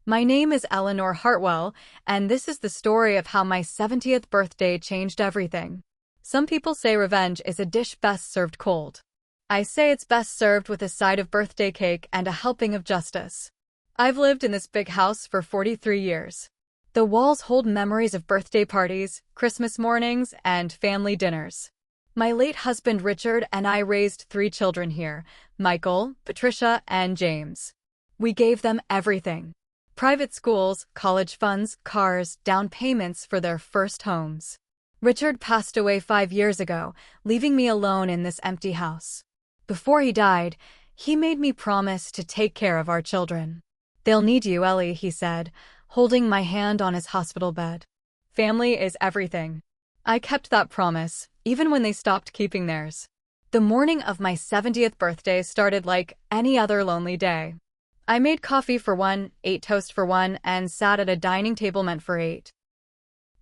My name is Eleanor Hartwell, and this is the story of how my 70th birthday changed everything. Some people say revenge is a dish best served cold. I say it's best served with a side of birthday cake and a helping of justice. I've lived in this big house for 43 years. The walls hold memories of birthday parties, Christmas mornings, and family dinners. My late husband Richard and I raised 3 children here, Michael, Patricia, and James. We gave them everything. Private schools, college funds, cars, down payments for their first homes. Richard passed away 5 years ago, leaving me alone in this empty house. Before he died, he made me promise to take care of our children. "They'll need you, Ellie," he said, holding my hand on his hospital bed. Family is everything. I kept that promise, even when they stopped keeping theirs. The morning of my 70th birthday started like any other lonely day. I made coffee for one, ate toast for one, and sat at a dining table meant for 8.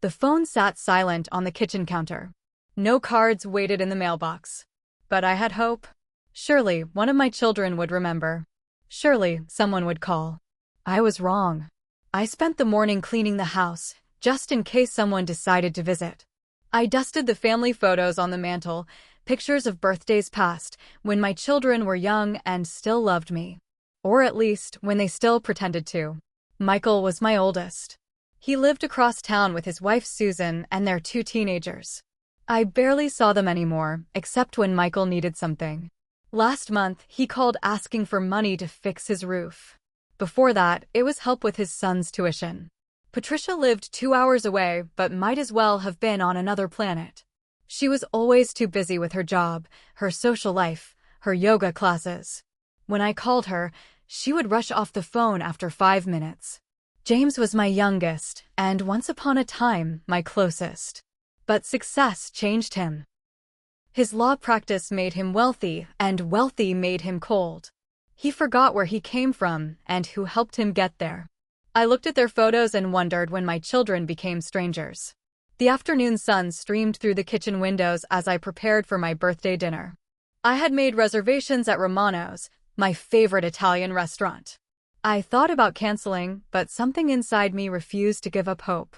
The phone sat silent on the kitchen counter. No cards waited in the mailbox. But I had hope. Surely, one of my children would remember. Surely, someone would call. I was wrong. I spent the morning cleaning the house, just in case someone decided to visit. I dusted the family photos on the mantel, pictures of birthdays past, when my children were young and still loved me. Or at least, when they still pretended to. Michael was my oldest. He lived across town with his wife Susan and their 2 teenagers. I barely saw them anymore, except when Michael needed something. Last month, he called asking for money to fix his roof. Before that, it was help with his son's tuition. Patricia lived 2 hours away, but might as well have been on another planet. She was always too busy with her job, her social life, her yoga classes. When I called her, she would rush off the phone after 5 minutes. James was my youngest, and once upon a time, my closest. But success changed him. His law practice made him wealthy, and wealthy made him cold. He forgot where he came from and who helped him get there. I looked at their photos and wondered when my children became strangers. The afternoon sun streamed through the kitchen windows as I prepared for my birthday dinner. I had made reservations at Romano's, my favorite Italian restaurant. I thought about canceling, but something inside me refused to give up hope.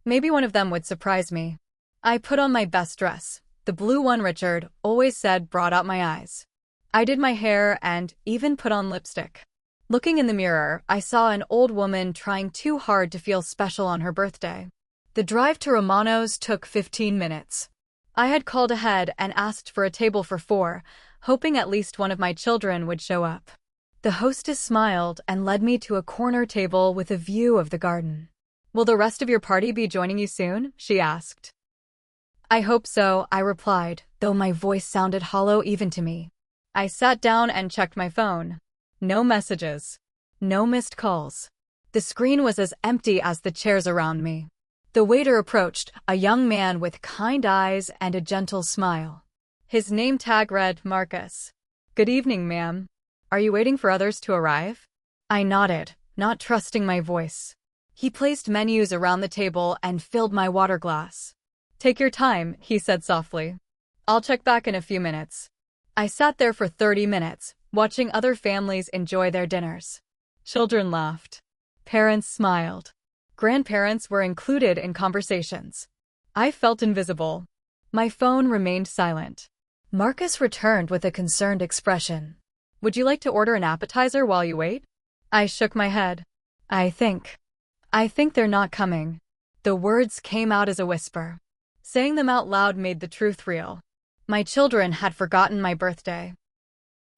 Maybe one of them would surprise me. I put on my best dress, the blue one Richard always said brought out my eyes. I did my hair and even put on lipstick. Looking in the mirror, I saw an old woman trying too hard to feel special on her birthday. The drive to Romano's took 15 minutes. I had called ahead and asked for a table for 4, hoping at least one of my children would show up. The hostess smiled and led me to a corner table with a view of the garden. "Will the rest of your party be joining you soon?" she asked. "I hope so," I replied, though my voice sounded hollow even to me. I sat down and checked my phone. No messages. No missed calls. The screen was as empty as the chairs around me. The waiter approached, a young man with kind eyes and a gentle smile. His name tag read Marcus. "Good evening, ma'am. Are you waiting for others to arrive?" I nodded, not trusting my voice. He placed menus around the table and filled my water glass. "Take your time," he said softly. "I'll check back in a few minutes." I sat there for 30 minutes, watching other families enjoy their dinners. Children laughed. Parents smiled. Grandparents were included in conversations. I felt invisible. My phone remained silent. Marcus returned with a concerned expression. "Would you like to order an appetizer while you wait?" I shook my head. I think they're not coming." The words came out as a whisper. Saying them out loud made the truth real. My children had forgotten my birthday.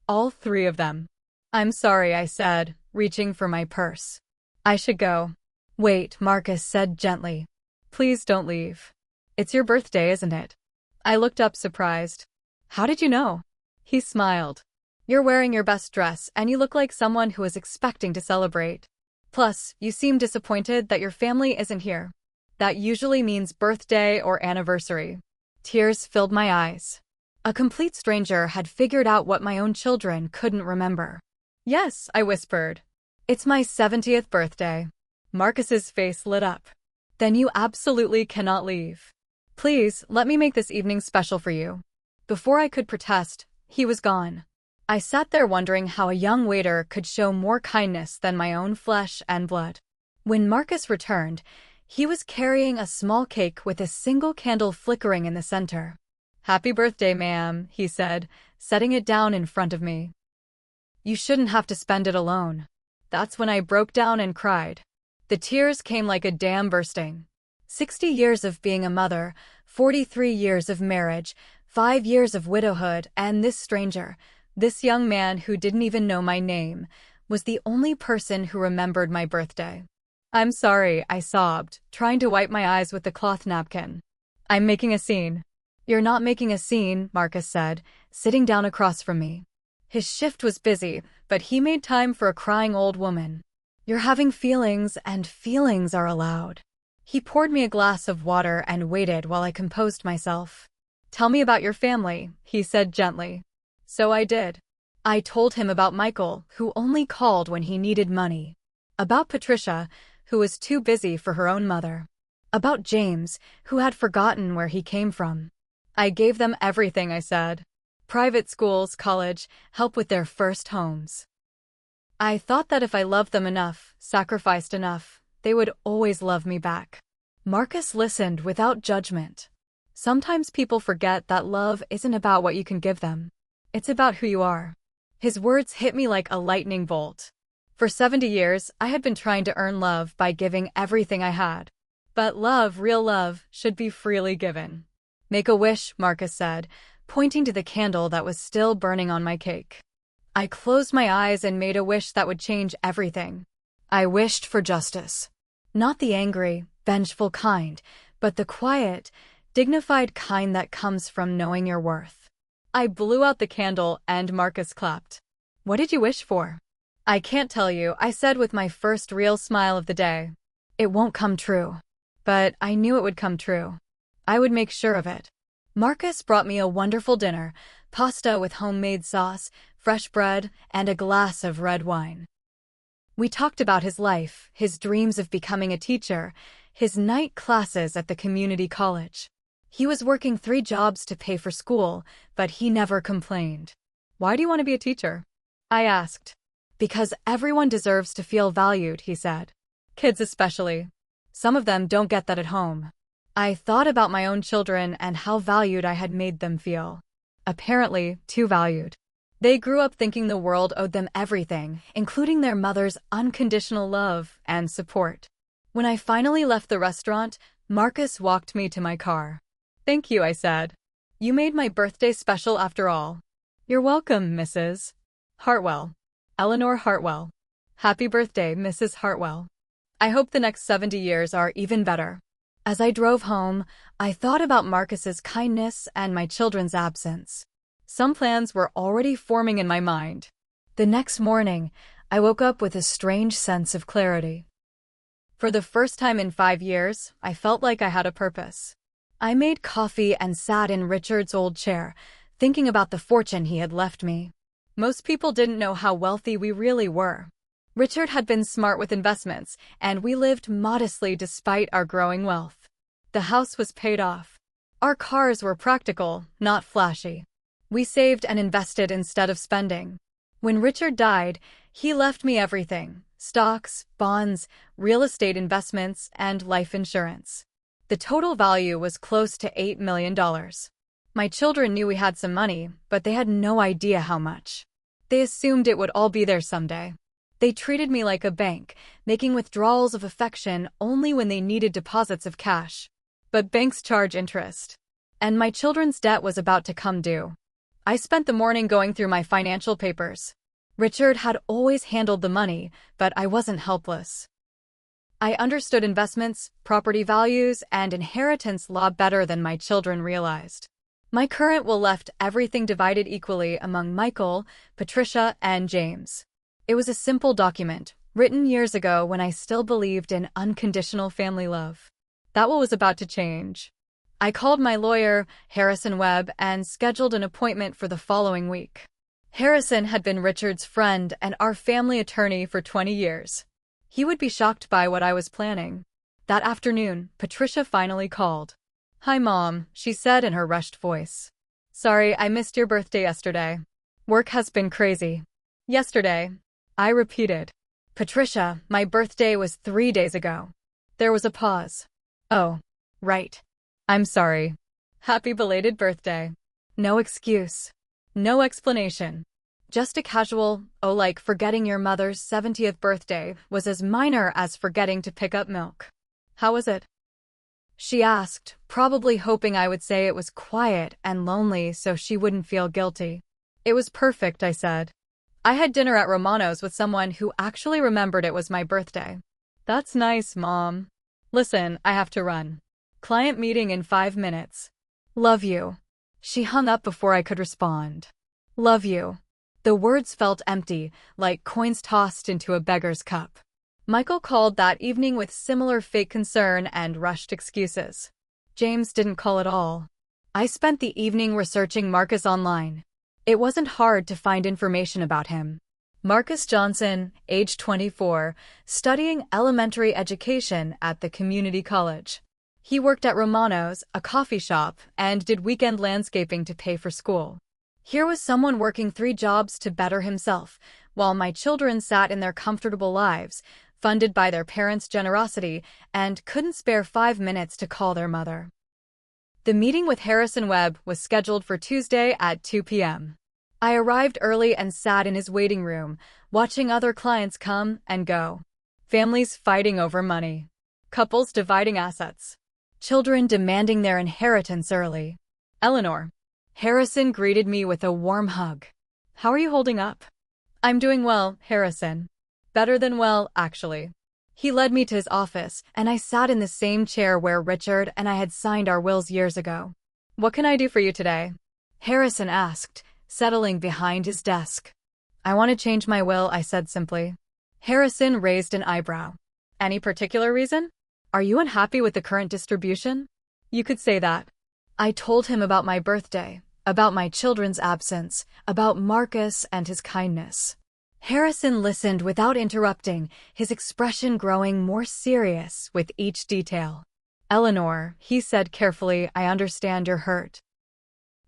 All 3 of them. "I'm sorry," I said, reaching for my purse. "I should go." "Wait," Marcus said gently. "Please don't leave. It's your birthday, isn't it?" I looked up surprised. "How did you know?" He smiled. "You're wearing your best dress and you look like someone who is expecting to celebrate. Plus, you seem disappointed that your family isn't here. That usually means birthday or anniversary." Tears filled my eyes. A complete stranger had figured out what my own children couldn't remember. "Yes," I whispered. "It's my 70th birthday." Marcus's face lit up. "Then you absolutely cannot leave. Please, let me make this evening special for you." Before I could protest, he was gone. I sat there wondering how a young waiter could show more kindness than my own flesh and blood. When Marcus returned, he was carrying a small cake with a single candle flickering in the center. "Happy birthday, ma'am," he said, setting it down in front of me. "You shouldn't have to spend it alone." That's when I broke down and cried. The tears came like a dam bursting. 60 years of being a mother, 43 years of marriage, 5 years of widowhood, and this stranger, this young man who didn't even know my name, was the only person who remembered my birthday. "I'm sorry," I sobbed, trying to wipe my eyes with the cloth napkin. "I'm making a scene." "You're not making a scene," Marcus said, sitting down across from me. His shift was busy, but he made time for a crying old woman. "You're having feelings, and feelings are allowed." He poured me a glass of water and waited while I composed myself. "Tell me about your family," he said gently. So I did. I told him about Michael, who only called when he needed money. About Patricia, who was too busy for her own mother. About James, who had forgotten where he came from. I gave them everything, I said. Private schools, college, help with their first homes. I thought that if I loved them enough, sacrificed enough, they would always love me back. Marcus listened without judgment. Sometimes people forget that love isn't about what you can give them. It's about who you are. His words hit me like a lightning bolt. For 70 years, I had been trying to earn love by giving everything I had. But love, real love, should be freely given. "Make a wish," Marcus said, pointing to the candle that was still burning on my cake. I closed my eyes and made a wish that would change everything. I wished for justice. Not the angry, vengeful kind, but the quiet, dignified kind that comes from knowing your worth. I blew out the candle and Marcus clapped. "What did you wish for?" "I can't tell you," I said with my first real smile of the day. "It won't come true." But I knew it would come true. I would make sure of it. Marcus brought me a wonderful dinner, pasta with homemade sauce, fresh bread, and a glass of red wine. We talked about his life, his dreams of becoming a teacher, his night classes at the community college. He was working 3 jobs to pay for school, but he never complained. "Why do you want to be a teacher?" I asked. "Because everyone deserves to feel valued," he said. "Kids especially. Some of them don't get that at home." I thought about my own children and how valued I had made them feel. Apparently, too valued. They grew up thinking the world owed them everything, including their mother's unconditional love and support. When I finally left the restaurant, Marcus walked me to my car. "Thank you," I said. "You made my birthday special after all." "You're welcome, Mrs. Hartwell." Eleanor Hartwell. "Happy birthday, Mrs. Hartwell. I hope the next 70 years are even better." As I drove home, I thought about Marcus's kindness and my children's absence. Some plans were already forming in my mind. The next morning, I woke up with a strange sense of clarity. For the first time in 5 years, I felt like I had a purpose. I made coffee and sat in Richard's old chair, thinking about the fortune he had left me. Most people didn't know how wealthy we really were. Richard had been smart with investments, and we lived modestly despite our growing wealth. The house was paid off. Our cars were practical, not flashy. We saved and invested instead of spending. When Richard died, he left me everything: stocks, bonds, real estate investments, and life insurance. The total value was close to $8 million. My children knew we had some money, but they had no idea how much. They assumed it would all be there someday. They treated me like a bank, making withdrawals of affection only when they needed deposits of cash. But banks charge interest. And my children's debt was about to come due. I spent the morning going through my financial papers. Richard had always handled the money, but I wasn't helpless. I understood investments, property values, and inheritance law better than my children realized. My current will left everything divided equally among Michael, Patricia, and James. It was a simple document, written years ago when I still believed in unconditional family love. That was about to change. I called my lawyer, Harrison Webb, and scheduled an appointment for the following week. Harrison had been Richard's friend and our family attorney for 20 years. He would be shocked by what I was planning. That afternoon, Patricia finally called. "Hi, Mom," she said in her rushed voice. "Sorry, I missed your birthday yesterday. Work has been crazy." "Yesterday," I repeated. Patricia, my birthday was 3 days ago. There was a pause. Oh, right. I'm sorry. Happy belated birthday. No excuse. No explanation. Just a casual, oh, like forgetting your mother's 70th birthday was as minor as forgetting to pick up milk. How was it? She asked, probably hoping I would say it was quiet and lonely so she wouldn't feel guilty. It was perfect, I said. I had dinner at Romano's with someone who actually remembered it was my birthday. That's nice, Mom. Listen, I have to run. Client meeting in 5 minutes. Love you. She hung up before I could respond. Love you. The words felt empty, like coins tossed into a beggar's cup. Michael called that evening with similar fake concern and rushed excuses. James didn't call at all. I spent the evening researching Marcus online. It wasn't hard to find information about him. Marcus Johnson, age 24, studying elementary education at the community college. He worked at Romano's, a coffee shop, and did weekend landscaping to pay for school. Here was someone working 3 jobs to better himself, while my children sat in their comfortable lives, funded by their parents' generosity, and couldn't spare 5 minutes to call their mother. The meeting with Harrison Webb was scheduled for Tuesday at 2 p.m. I arrived early and sat in his waiting room, watching other clients come and go. Families fighting over money. Couples dividing assets. Children demanding their inheritance early. Eleanor. Harrison greeted me with a warm hug. How are you holding up? I'm doing well, Harrison. Better than well, actually. He led me to his office, and I sat in the same chair where Richard and I had signed our wills years ago. What can I do for you today? Harrison asked, settling behind his desk. I want to change my will, I said simply. Harrison raised an eyebrow. Any particular reason? Are you unhappy with the current distribution? You could say that. I told him about my birthday, about my children's absence, about Marcus and his kindness. Harrison listened without interrupting, his expression growing more serious with each detail. Eleanor, he said carefully, I understand you're hurt.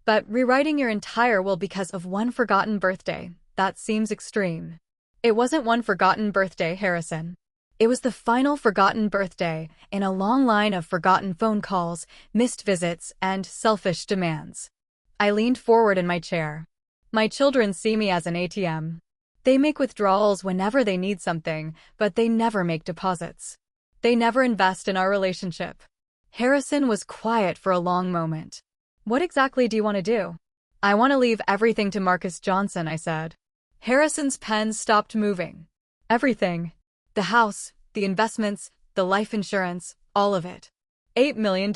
But rewriting your entire will because of one forgotten birthday, that seems extreme. It wasn't one forgotten birthday, Harrison. It was the final forgotten birthday in a long line of forgotten phone calls, missed visits, and selfish demands. I leaned forward in my chair. My children see me as an ATM. They make withdrawals whenever they need something, but they never make deposits. They never invest in our relationship. Harrison was quiet for a long moment. What exactly do you want to do? I want to leave everything to Marcus Johnson, I said. Harrison's pen stopped moving. Everything. The house, the investments, the life insurance, all of it. $8 million.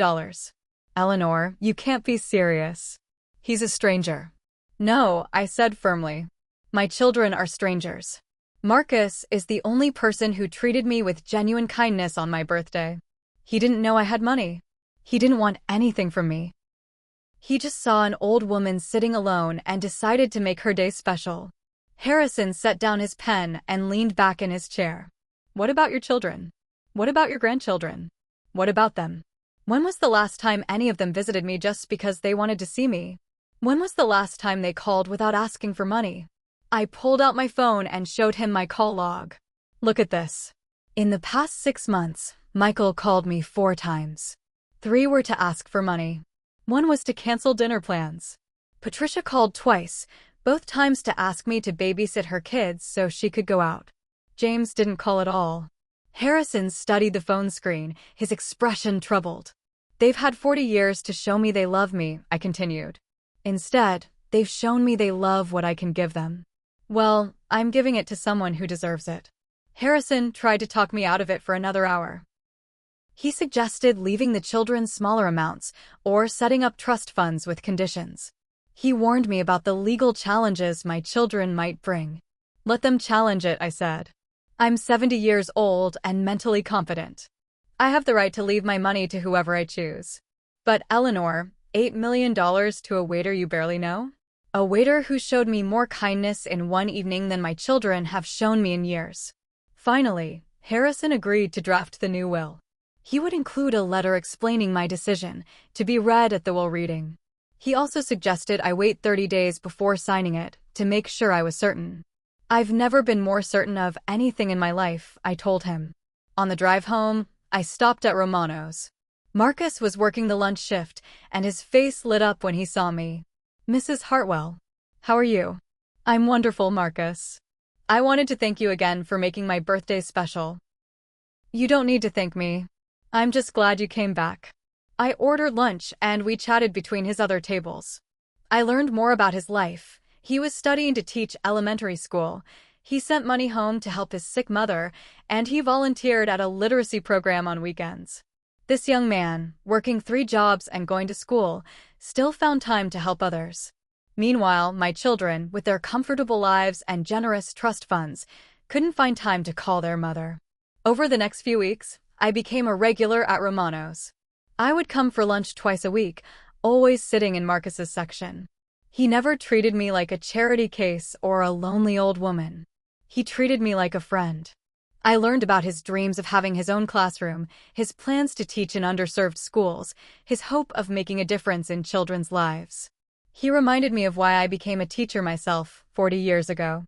Eleanor, you can't be serious. He's a stranger. No, I said firmly. My children are strangers. Marcus is the only person who treated me with genuine kindness on my birthday. He didn't know I had money. He didn't want anything from me. He just saw an old woman sitting alone and decided to make her day special. Harrison set down his pen and leaned back in his chair. What about your children? What about your grandchildren? What about them? When was the last time any of them visited me just because they wanted to see me? When was the last time they called without asking for money? I pulled out my phone and showed him my call log. Look at this. In the past 6 months, Michael called me 4 times. 3 were to ask for money. 1 was to cancel dinner plans. Patricia called twice, both times to ask me to babysit her kids so she could go out. James didn't call at all. Harrison studied the phone screen, his expression troubled. They've had 40 years to show me they love me, I continued. Instead, they've shown me they love what I can give them. Well, I'm giving it to someone who deserves it. Harrison tried to talk me out of it for another hour. He suggested leaving the children smaller amounts or setting up trust funds with conditions. He warned me about the legal challenges my children might bring. Let them challenge it, I said. I'm 70 years old and mentally competent. I have the right to leave my money to whoever I choose. But Eleanor, $8 million to a waiter you barely know? A waiter who showed me more kindness in one evening than my children have shown me in years. Finally, Harrison agreed to draft the new will. He would include a letter explaining my decision, to be read at the will reading. He also suggested I wait 30 days before signing it, to make sure I was certain. I've never been more certain of anything in my life, I told him. On the drive home, I stopped at Romano's. Marcus was working the lunch shift, and his face lit up when he saw me. Mrs. Hartwell, how are you? I'm wonderful, Marcus. I wanted to thank you again for making my birthday special. You don't need to thank me. I'm just glad you came back. I ordered lunch and we chatted between his other tables. I learned more about his life. He was studying to teach elementary school. He sent money home to help his sick mother, and he volunteered at a literacy program on weekends. This young man, working 3 jobs and going to school, still found time to help others. Meanwhile, my children, with their comfortable lives and generous trust funds, couldn't find time to call their mother. Over the next few weeks, I became a regular at Romano's. I would come for lunch twice a week, always sitting in Marcus's section. He never treated me like a charity case or a lonely old woman. He treated me like a friend. I learned about his dreams of having his own classroom, his plans to teach in underserved schools, his hope of making a difference in children's lives. He reminded me of why I became a teacher myself 40 years ago.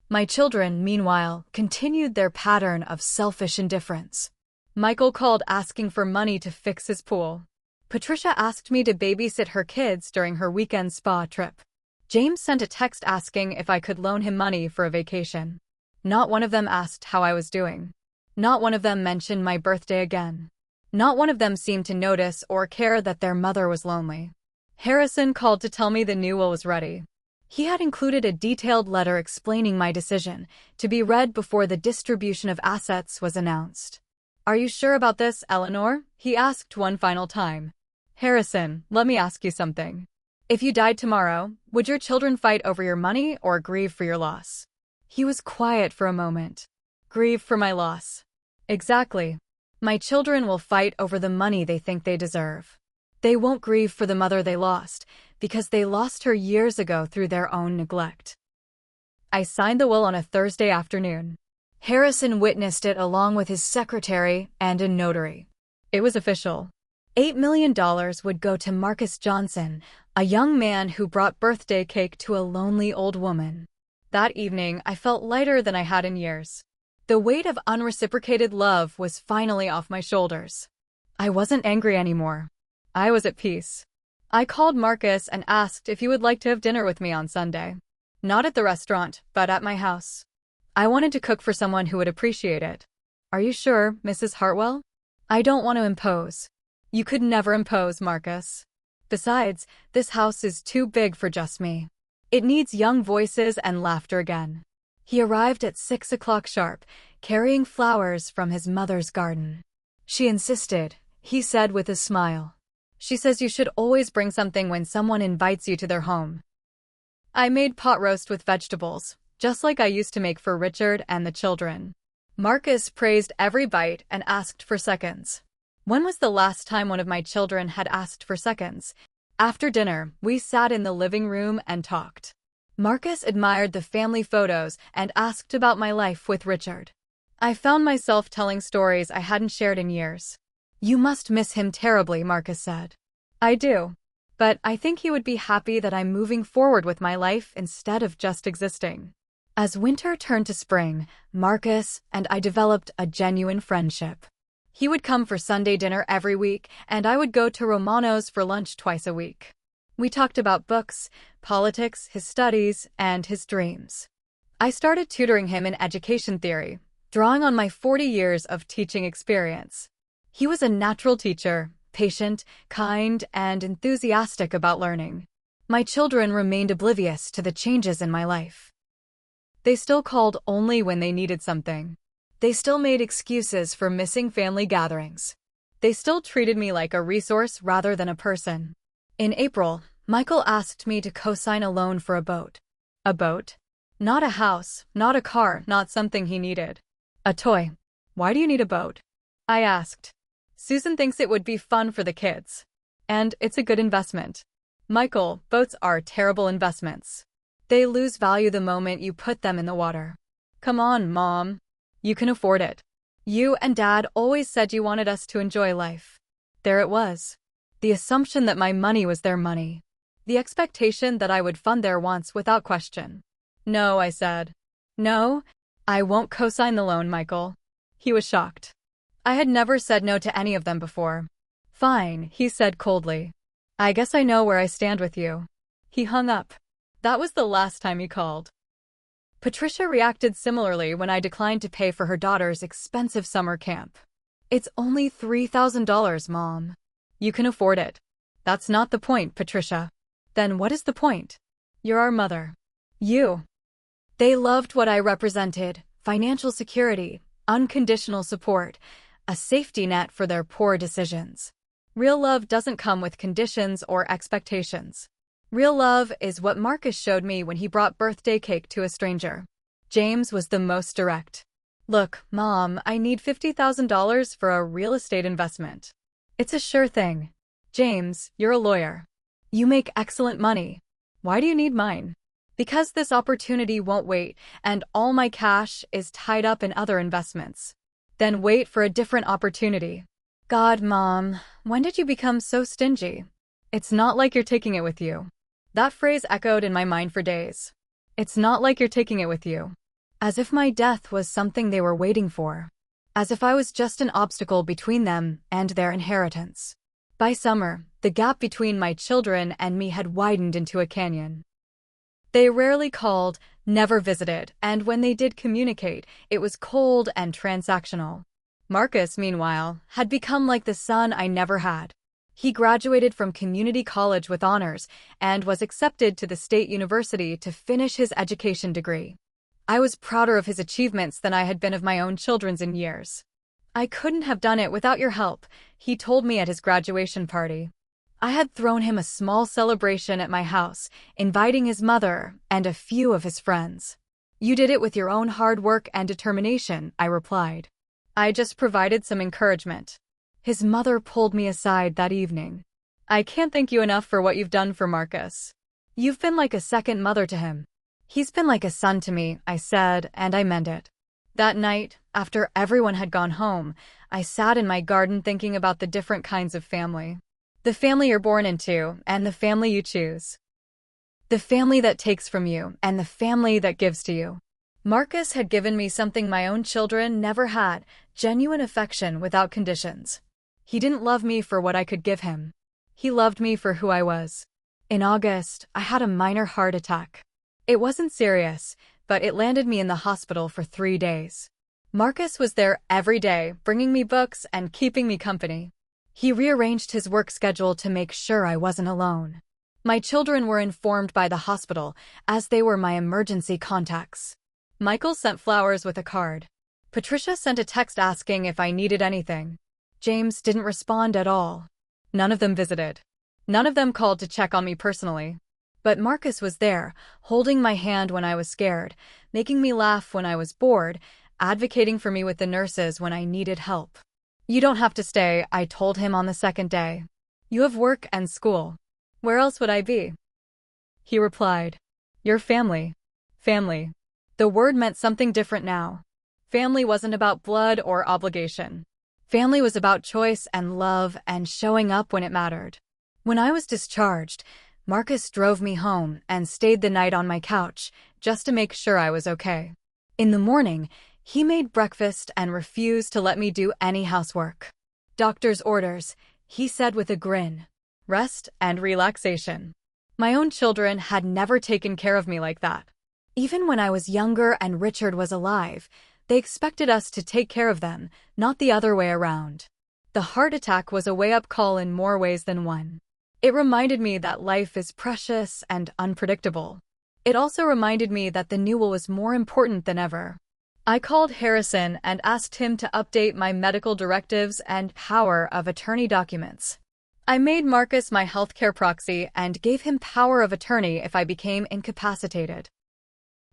My children, meanwhile, continued their pattern of selfish indifference. Michael called asking for money to fix his pool. Patricia asked me to babysit her kids during her weekend spa trip. James sent a text asking if I could loan him money for a vacation. Not one of them asked how I was doing. Not one of them mentioned my birthday again. Not one of them seemed to notice or care that their mother was lonely. Harrison called to tell me the new will was ready. He had included a detailed letter explaining my decision, to be read before the distribution of assets was announced. Are you sure about this, Eleanor? He asked one final time. Harrison, let me ask you something. If you died tomorrow, would your children fight over your money or grieve for your loss? He was quiet for a moment. Grieve for my loss. Exactly. My children will fight over the money they think they deserve. They won't grieve for the mother they lost, because they lost her years ago through their own neglect. I signed the will on a Thursday afternoon. Harrison witnessed it along with his secretary and a notary. It was official. $8 million would go to Marcus Johnson, a young man who brought birthday cake to a lonely old woman. That evening, I felt lighter than I had in years. The weight of unreciprocated love was finally off my shoulders. I wasn't angry anymore. I was at peace. I called Marcus and asked if he would like to have dinner with me on Sunday. Not at the restaurant, but at my house. I wanted to cook for someone who would appreciate it. Are you sure, Mrs. Hartwell? I don't want to impose. You could never impose, Marcus. Besides, this house is too big for just me. It needs young voices and laughter again. He arrived at 6 o'clock sharp, carrying flowers from his mother's garden. She insisted, he said with a smile. She says you should always bring something when someone invites you to their home. I made pot roast with vegetables, just like I used to make for Richard and the children. Marcus praised every bite and asked for seconds. When was the last time one of my children had asked for seconds? After dinner, we sat in the living room and talked. Marcus admired the family photos and asked about my life with Richard. I found myself telling stories I hadn't shared in years. You must miss him terribly, Marcus said. I do. But I think he would be happy that I'm moving forward with my life instead of just existing. As winter turned to spring, Marcus and I developed a genuine friendship. He would come for Sunday dinner every week, and I would go to Romano's for lunch twice a week. We talked about books, politics, his studies, and his dreams. I started tutoring him in education theory, drawing on my 40 years of teaching experience. He was a natural teacher, patient, kind, and enthusiastic about learning. My children remained oblivious to the changes in my life. They still called only when they needed something. They still made excuses for missing family gatherings. They still treated me like a resource rather than a person. In April, Michael asked me to co-sign a loan for a boat. A boat? Not a house, not a car, not something he needed. A toy. Why do you need a boat? I asked. Susan thinks it would be fun for the kids. And it's a good investment. Michael, boats are terrible investments. They lose value the moment you put them in the water. Come on, Mom. You can afford it. You and Dad always said you wanted us to enjoy life. There it was. The assumption that my money was their money. The expectation that I would fund their wants without question. No, I said. No, I won't co-sign the loan, Michael. He was shocked. I had never said no to any of them before. Fine, he said coldly. I guess I know where I stand with you. He hung up. That was the last time he called. Patricia reacted similarly when I declined to pay for her daughter's expensive summer camp. It's only $3,000, Mom. You can afford it. That's not the point, Patricia. Then what is the point? You're our mother. You. They loved what I represented: financial security, unconditional support, a safety net for their poor decisions. Real love doesn't come with conditions or expectations. Real love is what Marcus showed me when he brought birthday cake to a stranger. James was the most direct. Look, Mom, I need $50,000 for a real estate investment. It's a sure thing. James, you're a lawyer. You make excellent money. Why do you need mine? Because this opportunity won't wait, and all my cash is tied up in other investments. Then wait for a different opportunity. God, Mom, when did you become so stingy? It's not like you're taking it with you. That phrase echoed in my mind for days. It's not like you're taking it with you. As if my death was something they were waiting for. As if I was just an obstacle between them and their inheritance. By summer, the gap between my children and me had widened into a canyon. They rarely called, never visited, and when they did communicate, it was cold and transactional. Marcus, meanwhile, had become like the son I never had. He graduated from community college with honors and was accepted to the state university to finish his education degree. I was prouder of his achievements than I had been of my own children's in years. I couldn't have done it without your help, he told me at his graduation party. I had thrown him a small celebration at my house, inviting his mother and a few of his friends. You did it with your own hard work and determination, I replied. I just provided some encouragement. His mother pulled me aside that evening. I can't thank you enough for what you've done for Marcus. You've been like a second mother to him. He's been like a son to me, I said, and I meant it. That night, after everyone had gone home, I sat in my garden thinking about the different kinds of family. The family you're born into, and the family you choose. The family that takes from you, and the family that gives to you. Marcus had given me something my own children never had: genuine affection without conditions. He didn't love me for what I could give him. He loved me for who I was. In August, I had a minor heart attack. It wasn't serious, but it landed me in the hospital for 3 days. Marcus was there every day, bringing me books and keeping me company. He rearranged his work schedule to make sure I wasn't alone. My children were informed by the hospital, as they were my emergency contacts. Michael sent flowers with a card. Patricia sent a text asking if I needed anything. James didn't respond at all. None of them visited. None of them called to check on me personally. But Marcus was there, holding my hand when I was scared, making me laugh when I was bored, advocating for me with the nurses when I needed help. You don't have to stay, I told him on the second day. You have work and school. Where else would I be? He replied, your family. Family. The word meant something different now. Family wasn't about blood or obligation. Family was about choice and love and showing up when it mattered. When I was discharged, Marcus drove me home and stayed the night on my couch, just to make sure I was okay. In the morning, he made breakfast and refused to let me do any housework. Doctor's orders, he said with a grin. Rest and relaxation. My own children had never taken care of me like that. Even when I was younger and Richard was alive, they expected us to take care of them, not the other way around. The heart attack was a wake-up call in more ways than one. It reminded me that life is precious and unpredictable. It also reminded me that the new was more important than ever. I called Harrison and asked him to update my medical directives and power of attorney documents. I made Marcus my healthcare proxy and gave him power of attorney if I became incapacitated.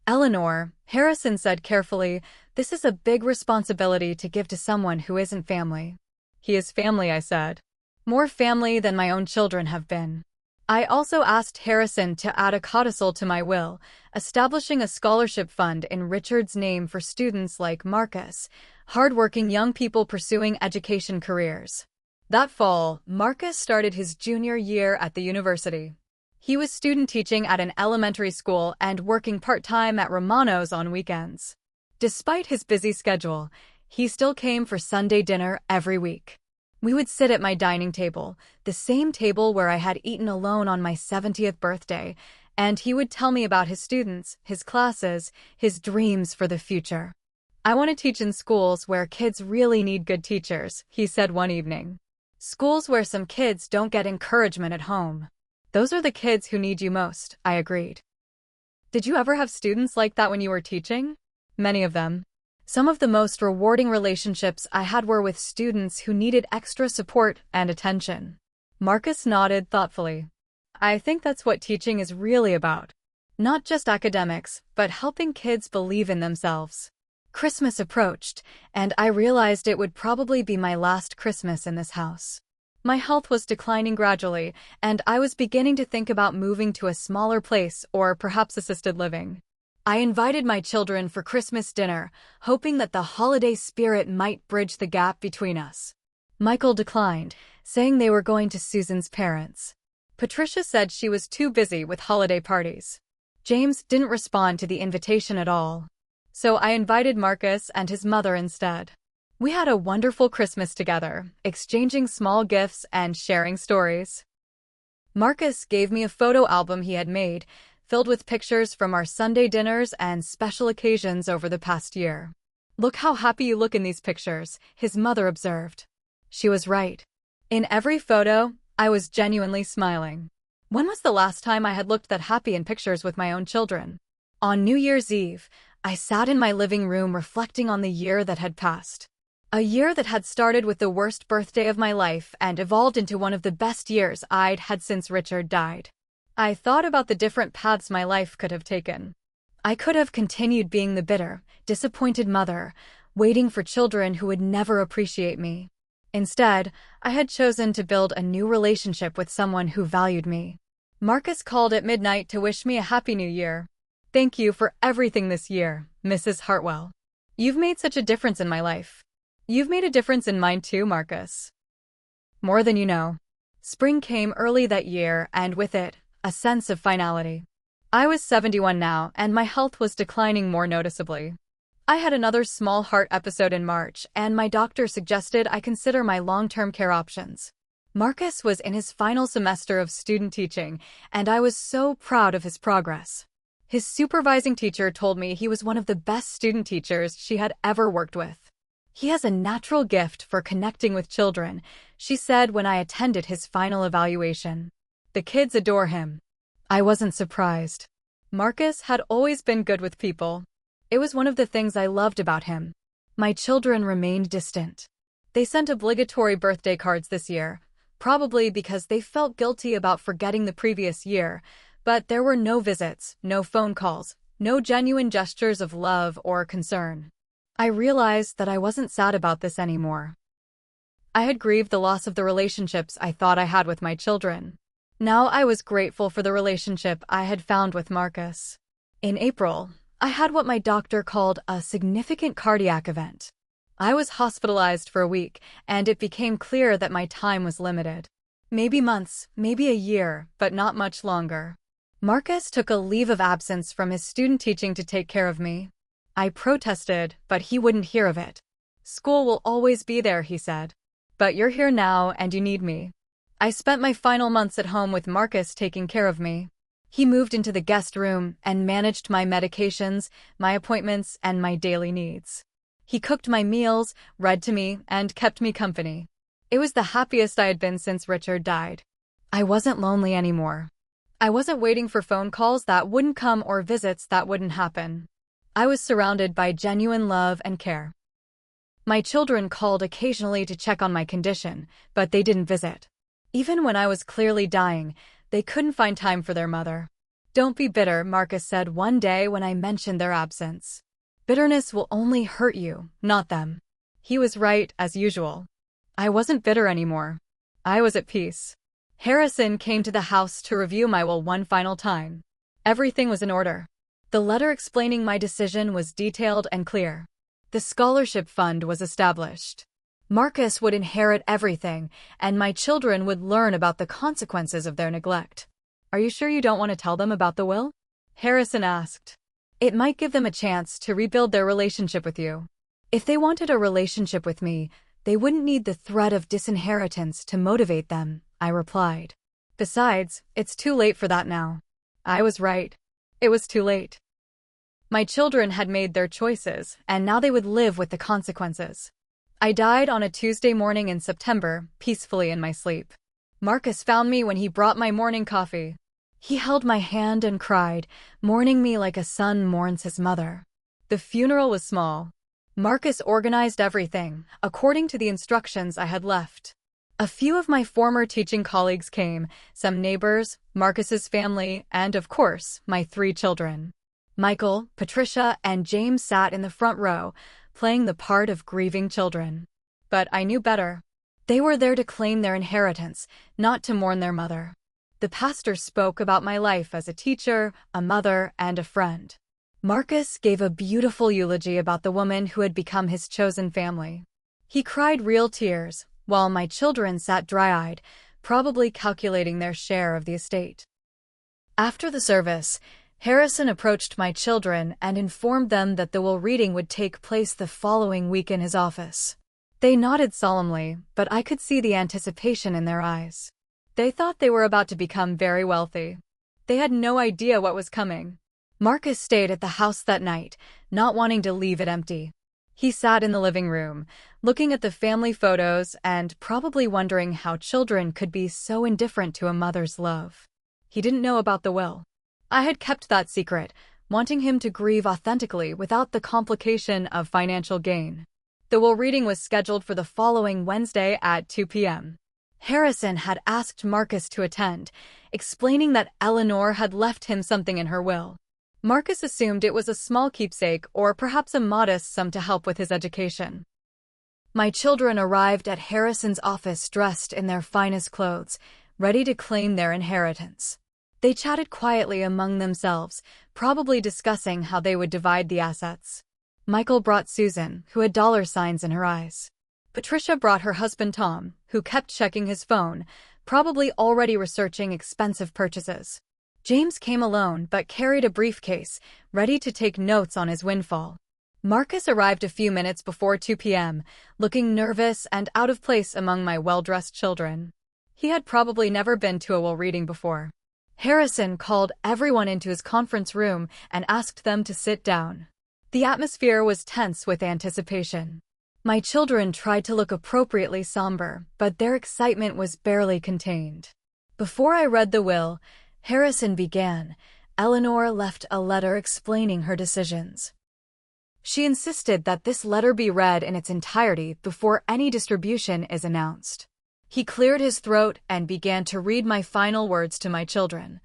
Eleanor, Harrison said carefully, this is a big responsibility to give to someone who isn't family. He is family, I said. More family than my own children have been. I also asked Harrison to add a codicil to my will, establishing a scholarship fund in Richard's name for students like Marcus, hardworking young people pursuing education careers. That fall, Marcus started his junior year at the university. He was student teaching at an elementary school and working part-time at Romano's on weekends. Despite his busy schedule, he still came for Sunday dinner every week. We would sit at my dining table, the same table where I had eaten alone on my 70th birthday, and he would tell me about his students, his classes, his dreams for the future. "I want to teach in schools where kids really need good teachers," he said one evening. "Schools where some kids don't get encouragement at home. Those are the kids who need you most," I agreed. Did you ever have students like that when you were teaching? Many of them. Some of the most rewarding relationships I had were with students who needed extra support and attention. Marcus nodded thoughtfully. "I think that's what teaching is really about. Not just academics, but helping kids believe in themselves." Christmas approached, and I realized it would probably be my last Christmas in this house. My health was declining gradually, and I was beginning to think about moving to a smaller place or perhaps assisted living. I invited my children for Christmas dinner, hoping that the holiday spirit might bridge the gap between us. Michael declined, saying they were going to Susan's parents. Patricia said she was too busy with holiday parties. James didn't respond to the invitation at all. So I invited Marcus and his mother instead. We had a wonderful Christmas together, exchanging small gifts and sharing stories. Marcus gave me a photo album he had made, filled with pictures from our Sunday dinners and special occasions over the past year. "Look how happy you look in these pictures," his mother observed. She was right. In every photo, I was genuinely smiling. When was the last time I had looked that happy in pictures with my own children? On New Year's Eve, I sat in my living room reflecting on the year that had passed. A year that had started with the worst birthday of my life and evolved into one of the best years I'd had since Richard died. I thought about the different paths my life could have taken. I could have continued being the bitter, disappointed mother, waiting for children who would never appreciate me. Instead, I had chosen to build a new relationship with someone who valued me. Marcus called at midnight to wish me a happy new year. "Thank you for everything this year, Mrs. Hartwell. You've made such a difference in my life." "You've made a difference in mine too, Marcus. More than you know." Spring came early that year, and with it, a sense of finality. I was 71 now, and my health was declining more noticeably. I had another small heart episode in March, and my doctor suggested I consider my long-term care options. Marcus was in his final semester of student teaching, and I was so proud of his progress. His supervising teacher told me he was one of the best student teachers she had ever worked with. "He has a natural gift for connecting with children," she said when I attended his final evaluation. "The kids adore him." I wasn't surprised. Marcus had always been good with people. It was one of the things I loved about him. My children remained distant. They sent obligatory birthday cards this year, probably because they felt guilty about forgetting the previous year, but there were no visits, no phone calls, no genuine gestures of love or concern. I realized that I wasn't sad about this anymore. I had grieved the loss of the relationships I thought I had with my children. Now I was grateful for the relationship I had found with Marcus. In April, I had what my doctor called a significant cardiac event. I was hospitalized for a week, and it became clear that my time was limited. Maybe months, maybe a year, but not much longer. Marcus took a leave of absence from his student teaching to take care of me. I protested, but he wouldn't hear of it. "School will always be there," he said. "But you're here now, and you need me." I spent my final months at home with Marcus taking care of me. He moved into the guest room and managed my medications, my appointments, and my daily needs. He cooked my meals, read to me, and kept me company. It was the happiest I had been since Richard died. I wasn't lonely anymore. I wasn't waiting for phone calls that wouldn't come or visits that wouldn't happen. I was surrounded by genuine love and care. My children called occasionally to check on my condition, but they didn't visit. Even when I was clearly dying, they couldn't find time for their mother. "Don't be bitter," Marcus said one day when I mentioned their absence. "Bitterness will only hurt you, not them." He was right, as usual. I wasn't bitter anymore. I was at peace. Harrison came to the house to review my will one final time. Everything was in order. The letter explaining my decision was detailed and clear. The scholarship fund was established. Marcus would inherit everything, and my children would learn about the consequences of their neglect. Are you sure you don't want to tell them about the will? Harrison asked. It might give them a chance to rebuild their relationship with you. If they wanted a relationship with me, they wouldn't need the threat of disinheritance to motivate them, I replied. Besides, it's too late for that now. I was right. It was too late. My children had made their choices, and now they would live with the consequences. I died on a Tuesday morning in September, peacefully in my sleep. Marcus found me when he brought my morning coffee. He held my hand and cried, mourning me like a son mourns his mother. The funeral was small. Marcus organized everything, according to the instructions I had left. A few of my former teaching colleagues came, some neighbors, Marcus's family, and, of course, my 3 children. Michael, Patricia, and James sat in the front row, playing the part of grieving children. But I knew better. They were there to claim their inheritance, not to mourn their mother. The pastor spoke about my life as a teacher, a mother, and a friend. Marcus gave a beautiful eulogy about the woman who had become his chosen family. He cried real tears, while my children sat dry-eyed, probably calculating their share of the estate. After the service, Harrison approached my children and informed them that the will reading would take place the following week in his office. They nodded solemnly, but I could see the anticipation in their eyes. They thought they were about to become very wealthy. They had no idea what was coming. Marcus stayed at the house that night, not wanting to leave it empty. He sat in the living room, looking at the family photos and probably wondering how children could be so indifferent to a mother's love. He didn't know about the will. I had kept that secret, wanting him to grieve authentically without the complication of financial gain. The will reading was scheduled for the following Wednesday at 2 p.m. Harrison had asked Marcus to attend, explaining that Eleanor had left him something in her will. Marcus assumed it was a small keepsake or perhaps a modest sum to help with his education. My children arrived at Harrison's office dressed in their finest clothes, ready to claim their inheritance. They chatted quietly among themselves, probably discussing how they would divide the assets. Michael brought Susan, who had dollar signs in her eyes. Patricia brought her husband Tom, who kept checking his phone, probably already researching expensive purchases. James came alone but carried a briefcase, ready to take notes on his windfall. Marcus arrived a few minutes before 2 p.m., looking nervous and out of place among my well-dressed children. He had probably never been to a will reading before. Harrison called everyone into his conference room and asked them to sit down. The atmosphere was tense with anticipation. My children tried to look appropriately somber, but their excitement was barely contained. Before I read the will, Harrison began. Eleanor left a letter explaining her decisions. She insisted that this letter be read in its entirety before any distribution is announced. He cleared his throat and began to read my final words to my children.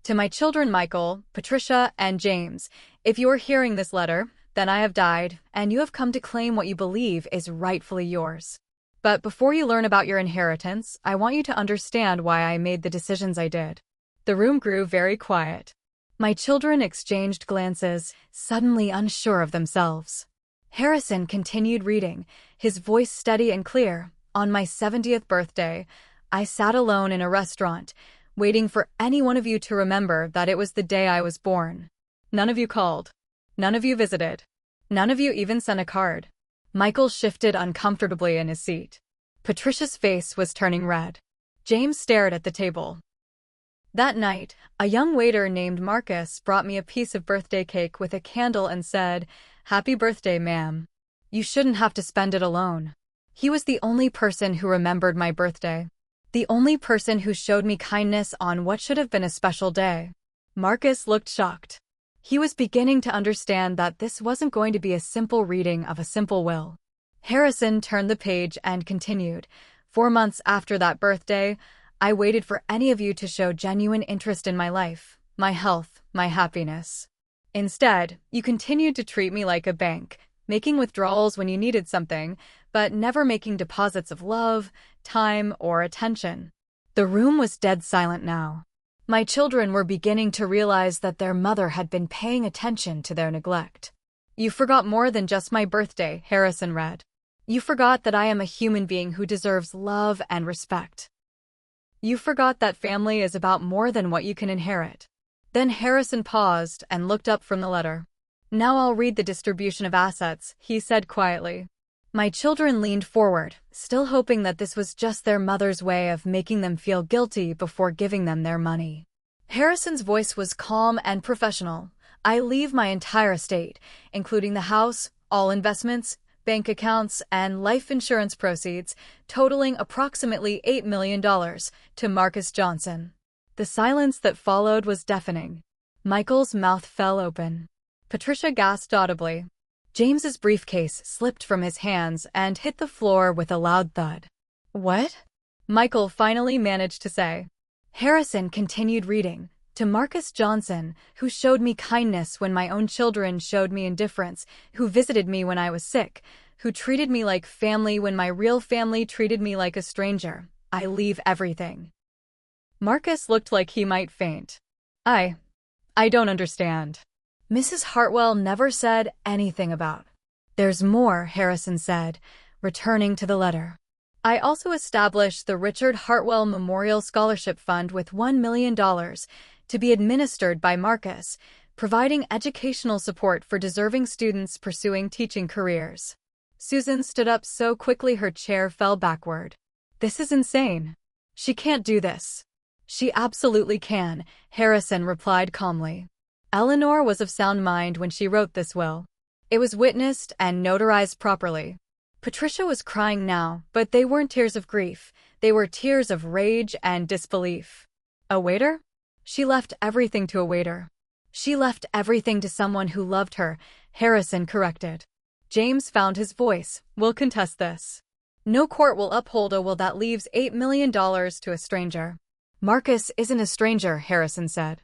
To my children Michael, Patricia, and James, if you are hearing this letter, then I have died, and you have come to claim what you believe is rightfully yours. But before you learn about your inheritance, I want you to understand why I made the decisions I did. The room grew very quiet. My children exchanged glances, suddenly unsure of themselves. Harrison continued reading, his voice steady and clear. On my 70th birthday, I sat alone in a restaurant, waiting for any one of you to remember that it was the day I was born. None of you called. None of you visited. None of you even sent a card. Michael shifted uncomfortably in his seat. Patricia's face was turning red. James stared at the table. That night, a young waiter named Marcus brought me a piece of birthday cake with a candle and said, "Happy birthday, ma'am. You shouldn't have to spend it alone." He was the only person who remembered my birthday. The only person who showed me kindness on what should have been a special day. Marcus looked shocked. He was beginning to understand that this wasn't going to be a simple reading of a simple will. Harrison turned the page and continued. 4 months after that birthday, I waited for any of you to show genuine interest in my life, my health, my happiness. Instead, you continued to treat me like a bank, making withdrawals when you needed something, but never making deposits of love, time, or attention. The room was dead silent now. My children were beginning to realize that their mother had been paying attention to their neglect. You forgot more than just my birthday, Harrison read. You forgot that I am a human being who deserves love and respect. You forgot that family is about more than what you can inherit. Then Harrison paused and looked up from the letter. Now I'll read the distribution of assets, he said quietly. My children leaned forward, still hoping that this was just their mother's way of making them feel guilty before giving them their money. Harrison's voice was calm and professional. I leave my entire estate, including the house, all investments, bank accounts, and life insurance proceeds, totaling approximately $8 million, to Marcus Johnson. The silence that followed was deafening. Michael's mouth fell open. Patricia gasped audibly. James's briefcase slipped from his hands and hit the floor with a loud thud. What? Michael finally managed to say. Harrison continued reading. To Marcus Johnson, who showed me kindness when my own children showed me indifference, who visited me when I was sick, who treated me like family when my real family treated me like a stranger, I leave everything. Marcus looked like he might faint. I don't understand. Mrs. Hartwell never said anything about. There's more, Harrison said, returning to the letter. I also established the Richard Hartwell Memorial Scholarship Fund with $1 million to be administered by Marcus, providing educational support for deserving students pursuing teaching careers. Susan stood up so quickly her chair fell backward. This is insane. She can't do this. She absolutely can, Harrison replied calmly. Eleanor was of sound mind when she wrote this will. It was witnessed and notarized properly. Patricia was crying now, but they weren't tears of grief. They were tears of rage and disbelief. A waiter? She left everything to a waiter. She left everything to someone who loved her, Harrison corrected. James found his voice. We'll contest this. No court will uphold a will that leaves $8 million to a stranger. Marcus isn't a stranger, Harrison said.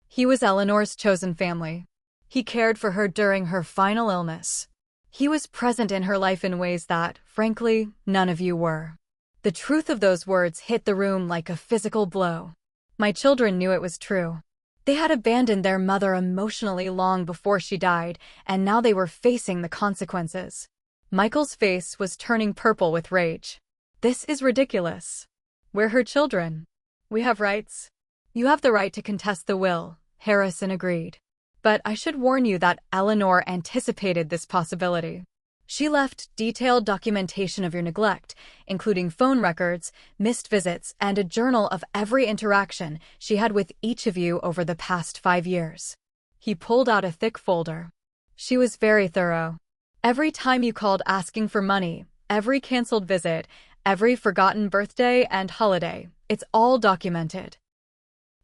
He was Eleanor's chosen family. He cared for her during her final illness. He was present in her life in ways that, frankly, none of you were. The truth of those words hit the room like a physical blow. My children knew it was true. They had abandoned their mother emotionally long before she died, and now they were facing the consequences. Michael's face was turning purple with rage. This is ridiculous. We're her children. We have rights. You have the right to contest the will, Harrison agreed. But I should warn you that Eleanor anticipated this possibility. She left detailed documentation of your neglect, including phone records, missed visits, and a journal of every interaction she had with each of you over the past 5 years. He pulled out a thick folder. She was very thorough. Every time you called asking for money, every canceled visit, every forgotten birthday and holiday, it's all documented.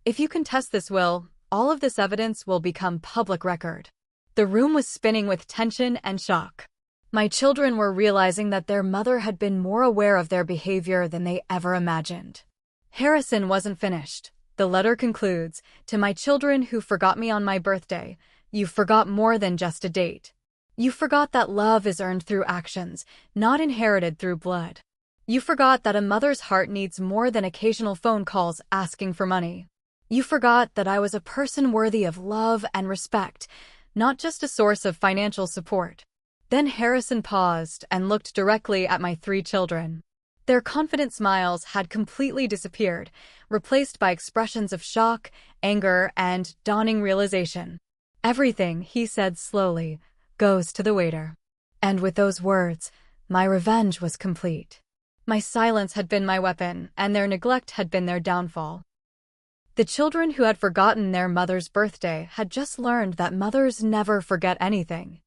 If you contest this will, all of this evidence will become public record. The room was spinning with tension and shock. My children were realizing that their mother had been more aware of their behavior than they ever imagined. Harrison wasn't finished. The letter concludes, to my children who forgot me on my birthday, you forgot more than just a date. You forgot that love is earned through actions, not inherited through blood. You forgot that a mother's heart needs more than occasional phone calls asking for money. You forgot that I was a person worthy of love and respect, not just a source of financial support. Then Harrison paused and looked directly at my 3 children. Their confident smiles had completely disappeared, replaced by expressions of shock, anger, and dawning realization. Everything, he said slowly, goes to the waiter. And with those words, my revenge was complete. My silence had been my weapon, and their neglect had been their downfall. The children who had forgotten their mother's birthday had just learned that mothers never forget anything.